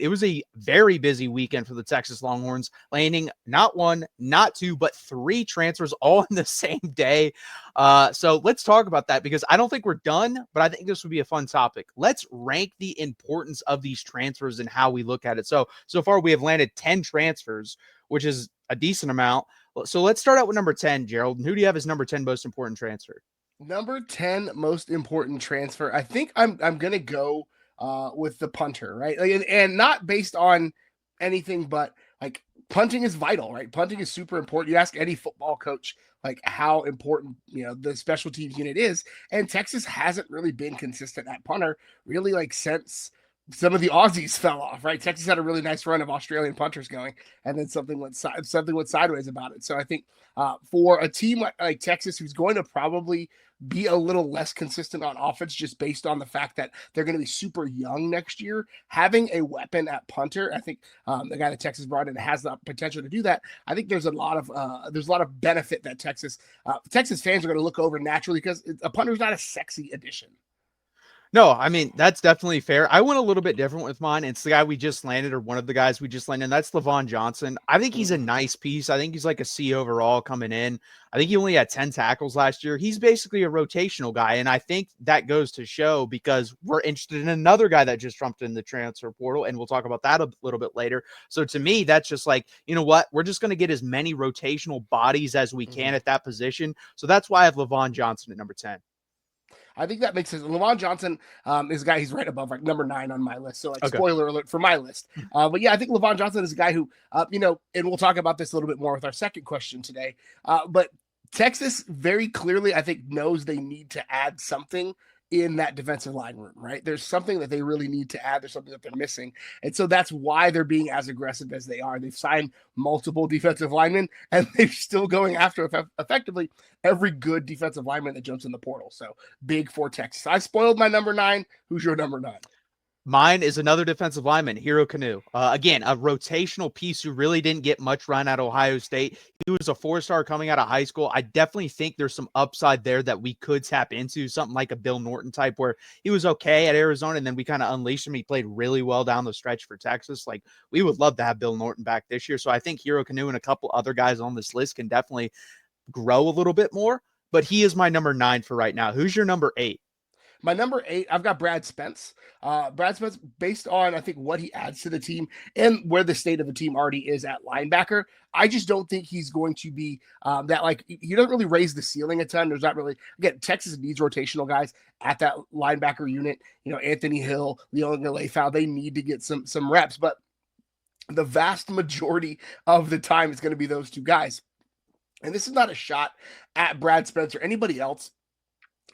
It was a very busy weekend for the Texas Longhorns, landing not one, not two, but three transfers all in the same day. So let's talk about that because I don't think we're done, but I think this would be a fun topic. Let's rank the importance of these transfers and how we look at it. So far we have landed 10 transfers, which is a decent amount. So let's start out with number 10, Gerald. Who do you have as number 10 most important transfer? Number 10 most important transfer. I think I'm gonna go with the punter, right? Like, and not based on anything, but like punting is vital, right? Punting is super important. You ask any football coach like how important the special teams unit is, and Texas hasn't really been consistent at punter really like since some of the Aussies fell off, right? Texas had a really nice run of Australian punters going, and then something went sideways about it. So I think for a team like Texas, who's going to probably be a little less consistent on offense just based on the fact that they're going to be super young next year, having a weapon at punter, I think the guy that Texas brought in has the potential to do that. I think there's a lot of benefit that Texas fans are going to look over naturally because a punter's not a sexy addition. No, I mean, that's definitely fair. I went a little bit different with mine. It's the guy we just landed, or one of the guys we just landed, and that's Levon Johnson. I think he's a nice piece. I think he's like a C overall coming in. I think he only had 10 tackles last year. He's basically a rotational guy, and I think that goes to show because we're interested in another guy that just jumped in the transfer portal, and we'll talk about that a little bit later. So to me, that's just like, you know what? We're just going to get as many rotational bodies as we can at that position. So that's why I have Levon Johnson at number 10. I think that makes sense. Levon Johnson is a guy he's right above, like number 9 on my list. So, like, Okay. spoiler alert for my list. But yeah, I think Levon Johnson is a guy who, and we'll talk about this a little bit more with our second question today. But Texas very clearly, I think, knows they need to add something in that defensive line room, right? There's something that they really need to add. There's something that they're missing. And so that's why they're being as aggressive as they are. They've signed multiple defensive linemen and they're still going after effectively every good defensive lineman that jumps in the portal. So big for Texas. I spoiled my number 9. Who's your number 9? Mine is another defensive lineman, Hero Canoe. Again, a rotational piece who really didn't get much run at Ohio State. He was a 4-star coming out of high school. I definitely think there's some upside there that we could tap into, something like a Bill Norton type where he was okay at Arizona and then we kind of unleashed him. He played really well down the stretch for Texas. Like, we would love to have Bill Norton back this year. So I think Hero Canoe and a couple other guys on this list can definitely grow a little bit more. But he is my number 9 for right now. Who's your number 8? My number 8, I've got Brad Spence. Brad Spence, based on, I think, what he adds to the team and where the state of the team already is at linebacker, I just don't think he's going to be that, like, he doesn't really raise the ceiling a ton. There's not really, again, Texas needs rotational guys at that linebacker unit. Anthony Hill, Leon Galefau, they need to get some reps, but the vast majority of the time it's going to be those two guys. And this is not a shot at Brad Spence or anybody else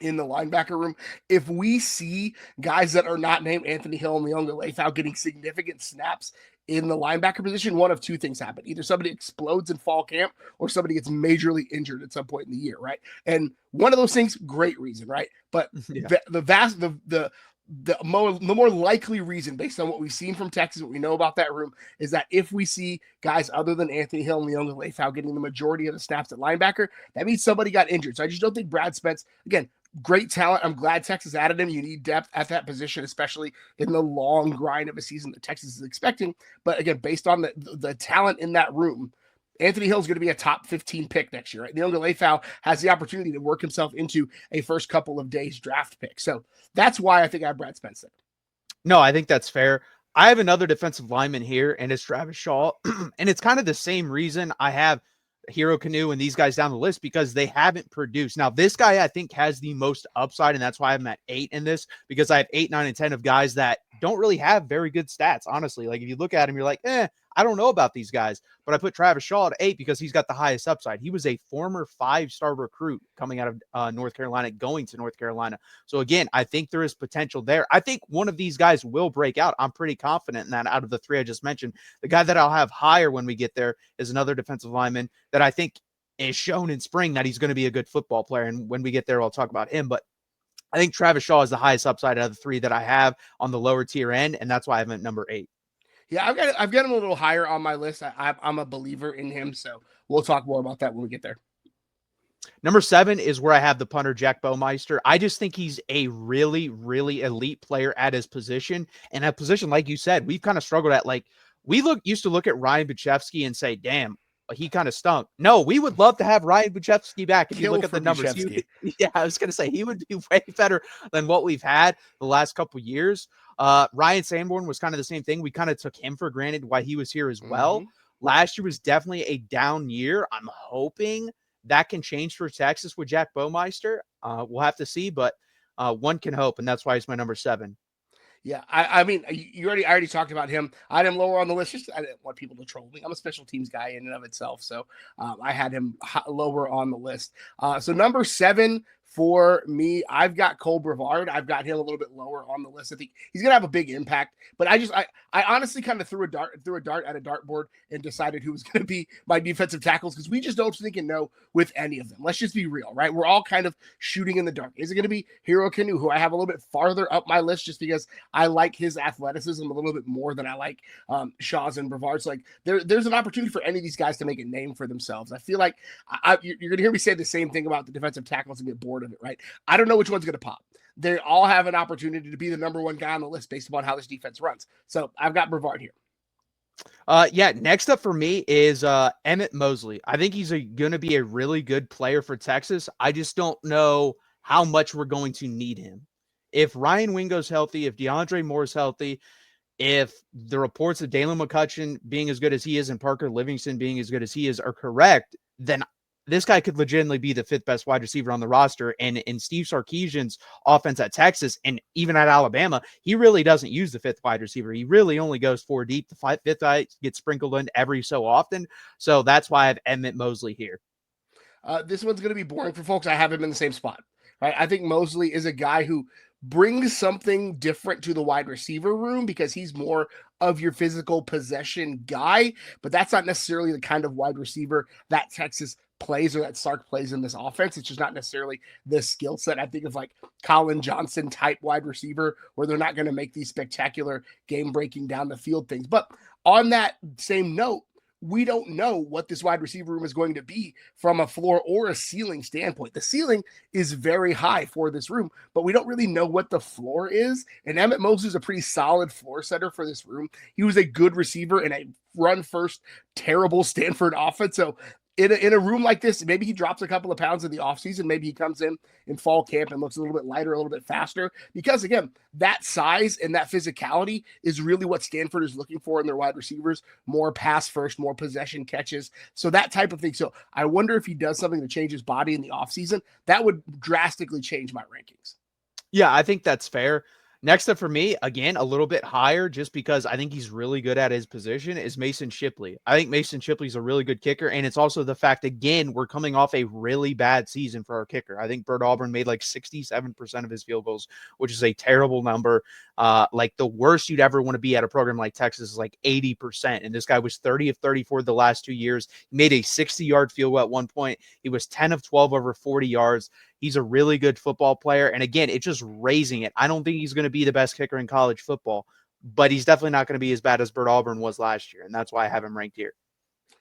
in the linebacker room. If we see guys that are not named Anthony Hill and Leon Galefau getting significant snaps in the linebacker position, one of two things happen. Either somebody explodes in fall camp or somebody gets majorly injured at some point in the year, right? And one of those things, great reason, right? But the more likely reason, based on what we've seen from Texas, what we know about that room, is that if we see guys other than Anthony Hill and Leon Galefau getting the majority of the snaps at linebacker, that means somebody got injured. So I just don't think Brad Spence, again, great talent. I'm glad Texas added him. You need depth at that position, especially in the long grind of a season that Texas is expecting. But again, based on the talent in that room, Anthony Hill is going to be a top 15 pick next year, right? Leon Galefau has the opportunity to work himself into a first couple of days draft pick. So that's why I think I have Brad Spence there. No, I think that's fair. I have another defensive lineman here, and it's Travis Shaw. And it's kind of the same reason I have Hero Canoe and these guys down the list, because they haven't produced. Now, this guy I think has the most upside, and that's why I'm at 8 in this, because I have 8, 9, and 10 of guys that don't really have very good stats, honestly. Like, if you look at him, you're like, I don't know about these guys. But I put Travis Shaw at 8 because he's got the highest upside. He was a former 5-star recruit coming out of North Carolina, going to North Carolina. So again, I think there is potential there. I think one of these guys will break out. I'm pretty confident in that. Out of the 3 I just mentioned, the guy that I'll have higher when we get there is another defensive lineman that I think is shown in spring that he's going to be a good football player. And when we get there, I'll talk about him. But I think Travis Shaw is the highest upside out of the 3 that I have on the lower tier end, and that's why I have him at number 8. Yeah, I've got him a little higher on my list. I'm a believer in him, so we'll talk more about that when we get there. Number 7 is where I have the punter, Jack Baumeister. I just think he's a really, really elite player at his position. And a position, like you said, we've kind of struggled at. Like, we used to look at Ryan Buchevsky and say, damn, he kind of stunk. No, we would love to have Ryan Buchevsky back. If you look at the numbers, yeah, I was going to say he would be way better than what we've had the last couple years. Ryan Sanborn was kind of the same thing. We kind of took him for granted while he was here as well. Last year was definitely a down year. I'm hoping that can change for Texas with Jack Baumeister. We'll have to see, but one can hope, and that's why he's my number 7. Yeah, I mean, I already talked about him. I had him lower on the list. Just I didn't want people to troll me. I'm a special teams guy in and of itself, so I had him lower on the list. So number 7 for me, I've got Cole Brevard. I've got him a little bit lower on the list. I think he's gonna have a big impact, but I honestly kind of threw a dart at a dartboard and decided who was gonna be my defensive tackles because we just don't think and know with any of them. Let's just be real, right? We're all kind of shooting in the dark. Is it gonna be Hero Kanu, who I have a little bit farther up my list just because I like his athleticism a little bit more than I like Shaw's and Brevard's. Like there's an opportunity for any of these guys to make a name for themselves. I feel like you're going to hear me say the same thing about the defensive tackles and get bored of it, right? I don't know which one's going to pop. They all have an opportunity to be the number 1 guy on the list based upon how this defense runs. So I've got Brevard here. Yeah, next up for me is Emmett Mosley. I think he's going to be a really good player for Texas. I just don't know how much we're going to need him. If Ryan Wingo's healthy, if DeAndre Moore's healthy, if the reports of Dalen McCutcheon being as good as he is and Parker Livingston being as good as he is are correct, then this guy could legitimately be the 5th best wide receiver on the roster. And in Steve Sarkisian's offense at Texas and even at Alabama, he really doesn't use the 5th wide receiver. He really only goes 4 deep. The 5th guy gets sprinkled in every so often. So that's why I have Emmett Mosley here. This one's going to be boring for folks. I have him in the same spot, right? I think Mosley is a guy who brings something different to the wide receiver room because he's more of your physical possession guy, but that's not necessarily the kind of wide receiver that Texas plays or that Sark plays in this offense. It's just not necessarily the skill set. I think of like Colin Johnson type wide receiver where they're not going to make these spectacular game breaking down the field things. But on that same note, we don't know what this wide receiver room is going to be from a floor or a ceiling standpoint. The ceiling is very high for this room, but we don't really know what the floor is. And Emmett Mosley is a pretty solid floor setter for this room. He was a good receiver in a run first, terrible Stanford offense. So in a room like this, maybe he drops a couple of pounds in the offseason. Maybe he comes in fall camp and looks a little bit lighter, a little bit faster. Because, again, that size and that physicality is really what Stanford is looking for in their wide receivers. More pass first, more possession catches. So that type of thing. So I wonder if he does something to change his body in the offseason. That would drastically change my rankings. Yeah, I think that's fair. Next up for me, again, a little bit higher just because I think he's really good at his position, is Mason Shipley. I think Mason Shipley's a really good kicker, and it's also the fact, again, we're coming off a really bad season for our kicker. I think Bert Auburn made like 67% of his field goals, which is a terrible number. Like the worst you'd ever want to be at a program like Texas is like 80%, and this guy was 30 of 34 the last 2 years. He made a 60-yard field goal at one point. He was 10 of 12 over 40 yards. He's a really good football player. And again, it's just raising it. I don't think he's going to be the best kicker in college football, but he's definitely not going to be as bad as Bert Auburn was last year. And that's why I have him ranked here.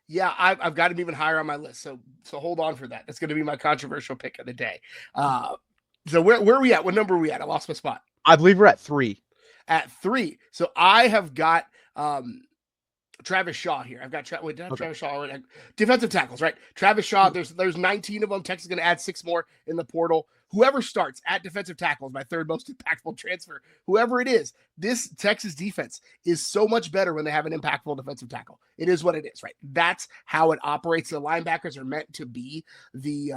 Yeah, I've got him even higher on my list. So hold on for that. That's going to be my controversial pick of the day. So where are we at? What number are we at? I lost my spot. I believe we're at 3. At 3. So I have got Travis Shaw here. I've got Travis Shaw already? Defensive tackles, right? Travis Shaw, there's 19 of them. Texas is going to add 6 more in the portal. Whoever starts at defensive tackle is my 3rd most impactful transfer. Whoever it is, this Texas defense is so much better when they have an impactful defensive tackle. It is what it is, right? That's how it operates. The linebackers are meant to be the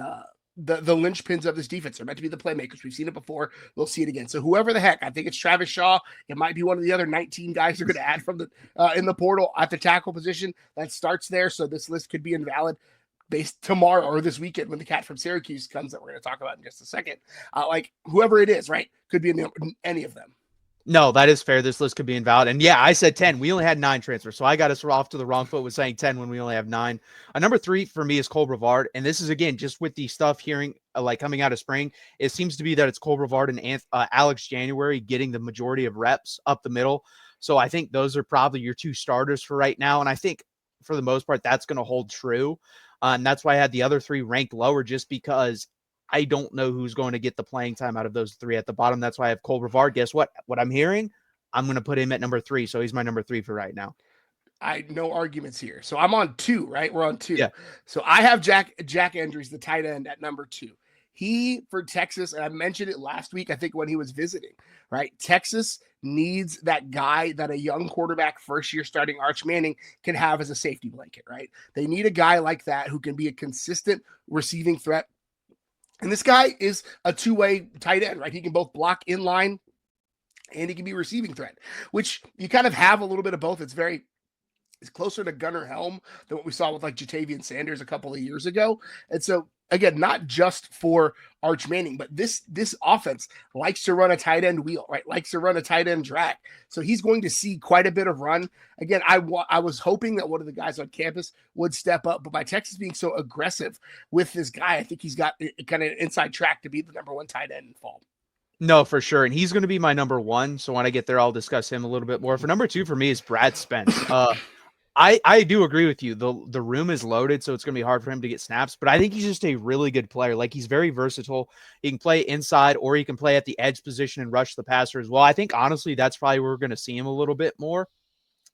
linchpins of this defense. They're meant to be the playmakers. We've seen it before. We'll see it again. So whoever the heck, I think it's Travis Shaw. It might be one of the other 19 guys they're going to add from the in the portal at the tackle position that starts there. So this list could be invalid based tomorrow or this weekend when the cat from Syracuse comes that we're going to talk about in just a second. Like whoever it is, right? Could be in any of them. No, that is fair. This list could be invalid. And yeah, I said 10. We only had 9 transfers. So I got us off to the wrong foot with saying 10 when we only have 9. Number 3 for me is Cole Brevard. And this is, again, just with the stuff hearing like coming out of spring, it seems to be that it's Cole Brevard and Alex January getting the majority of reps up the middle. So I think those are probably your 2 starters for right now. And I think for the most part, that's going to hold true. And that's why I had the other three ranked lower, just because I don't know who's going to get the playing time out of those three at the bottom. That's why I have Cole Brevard. Guess what? What I'm hearing, I'm going to put him at number 3. So he's my number 3 for right now. No arguments here. So I'm on 2, right? We're on 2. Yeah. So I have Jack Andrews, the tight end, at number 2. He, for Texas, and I mentioned it last week, I think when he was visiting, right? Texas needs that guy that a young quarterback, first year starting Arch Manning, can have as a safety blanket, right? They need a guy like that who can be a consistent receiving threat. And this guy is a two-way tight end, right? He can both block in line and he can be receiving threat, which you kind of have a little bit of both. It's closer to Gunnar Helm than what we saw with like Jatavian Sanders a couple of years ago. And so, again, not just for Arch Manning, but this offense likes to run a tight end wheel, right? Likes to run a tight end drag. So he's going to see quite a bit of run. Again, I was hoping that one of the guys on campus would step up, but by Texas being so aggressive with this guy, I think he's got kind of an inside track to be the number 1 tight end in fall. No, for sure. And he's going to be my number 1. So when I get there, I'll discuss him a little bit more. For number 2 for me is Brad Spence. I do agree with you. The room is loaded, so it's going to be hard for him to get snaps, but I think he's just a really good player. Like, he's very versatile. He can play inside, or he can play at the edge position and rush the passer as well. I think, honestly, that's probably where we're going to see him a little bit more.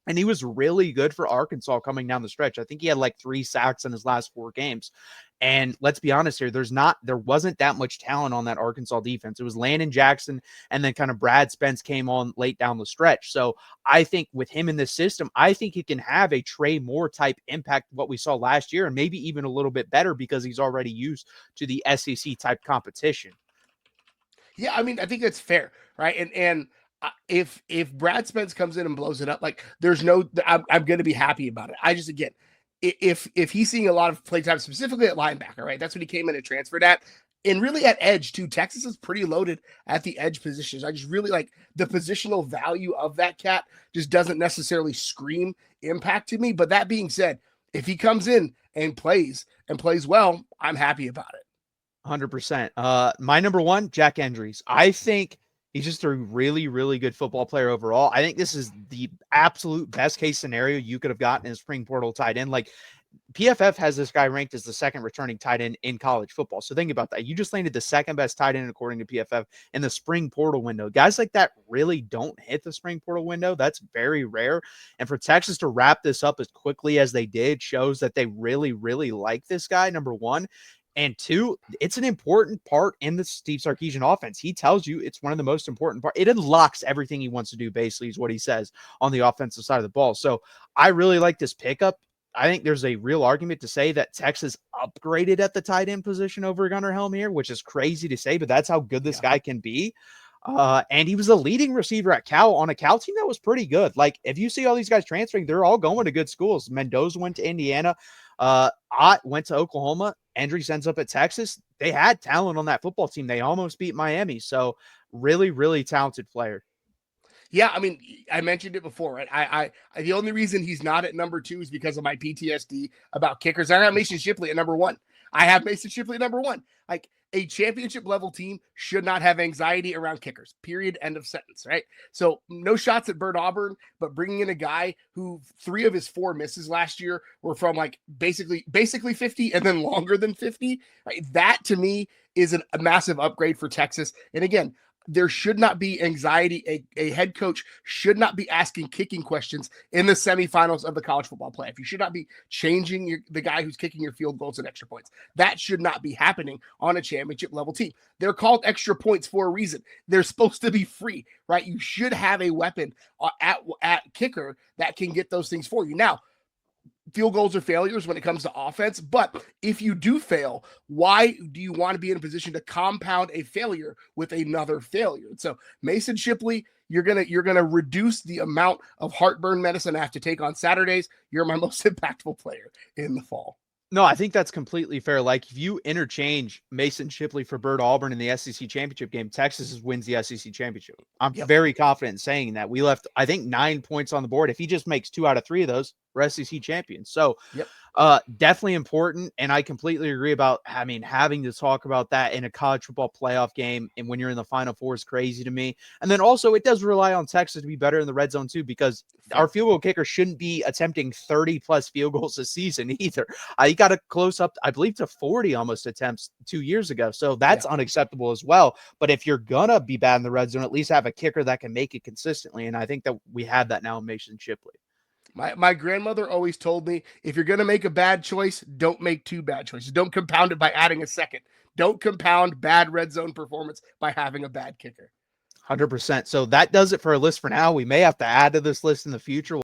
And he was really good for Arkansas coming down the stretch. I think he had like 3 sacks in his last 4 games. And let's be honest here, there wasn't that much talent on that Arkansas defense. It was Landon Jackson, and then kind of Brad Spence came on late down the stretch. So I think with him in this system, I think he can have a Trey Moore type impact, what we saw last year, and maybe even a little bit better because he's already used to the SEC type competition. Yeah, I mean, I think that's fair, right? And if Brad Spence comes in and blows it up, like I'm going to be happy about it. I just, again, if he's seeing a lot of play time, specifically at linebacker, right? That's what he came in and transferred at. And really at edge too. Texas is pretty loaded at the edge positions. I just really like the positional value of that cat. Just doesn't necessarily scream impact to me. But that being said, if he comes in and plays well, I'm happy about it. 100%. My number 1, Jack Andrews. I think he's just a really, really good football player overall. I think this is the absolute best case scenario you could have gotten in a spring portal tight end. Like, PFF has this guy ranked as the 2nd returning tight end in college football. So think about that. You just landed the 2nd best tight end according to PFF in the spring portal window. Guys like that really don't hit the spring portal window. That's very rare. And for Texas to wrap this up as quickly as they did shows that they really, really like this guy, number 1. And 2, it's an important part in the Steve Sarkisian offense. He tells you it's one of the most important parts. It unlocks everything he wants to do, basically, is what he says on the offensive side of the ball. So I really like this pickup. I think there's a real argument to say that Texas upgraded at the tight end position over Gunnar Helm here, which is crazy to say, but that's how good this guy can be. And he was a leading receiver at Cal on a Cal team that was pretty good. Like, if you see all these guys transferring, they're all going to good schools. Mendoza went to Indiana. Ott went to Oklahoma. Andrews ends up at Texas. They had talent on that football team. They almost beat Miami. So really, really talented player. Yeah, I mean, I mentioned it before, right? I the only reason he's not at number 2 is because of my PTSD about kickers. I have Mason Shipley at number 1. I have Mason Shipley at number 1. Like, a championship level team should not have anxiety around kickers. Period. End of sentence. Right. So no shots at Bert Auburn, but bringing in a guy who 3 of his 4 misses last year were from like basically 50 and then longer than 50. Right? That to me is a massive upgrade for Texas. And again, there should not be anxiety. A head coach should not be asking kicking questions in the semifinals of the college football playoff. You should not be changing the guy who's kicking your field goals and extra points. That should not be happening on a championship level team. They're called extra points for a reason. They're supposed to be free, right? You should have a weapon at kicker that can get those things for you. Now, field goals are failures when it comes to offense, but if you do fail, why do you want to be in a position to compound a failure with another failure? So Mason Shipley, you're gonna reduce the amount of heartburn medicine I have to take on Saturdays. You're my most impactful player in the fall. No, I think that's completely fair. Like, if you interchange Mason Shipley for Bert Auburn in the SEC championship game, Texas wins the SEC championship. I'm very confident in saying that. We left, I think, 9 points on the board. If he just makes 2 out of 3 of those, we're SEC champions. So definitely important. And I completely agree about, I mean, having to talk about that in a college football playoff game and when you're in the Final Four is crazy to me. And then also it does rely on Texas to be better in the red zone too, because our field goal kicker shouldn't be attempting 30 plus field goals a season either. You got got a close up, I believe, to 40 almost attempts 2 years ago. So that's unacceptable as well. But if you're gonna be bad in the red zone, at least have a kicker that can make it consistently. And I think that we have that now in Mason Shipley. My grandmother always told me, if you're going to make a bad choice, don't make two bad choices. Don't compound it by adding a second. Don't compound bad red zone performance by having a bad kicker. 100%. So that does it for our list for now. We may have to add to this list in the future.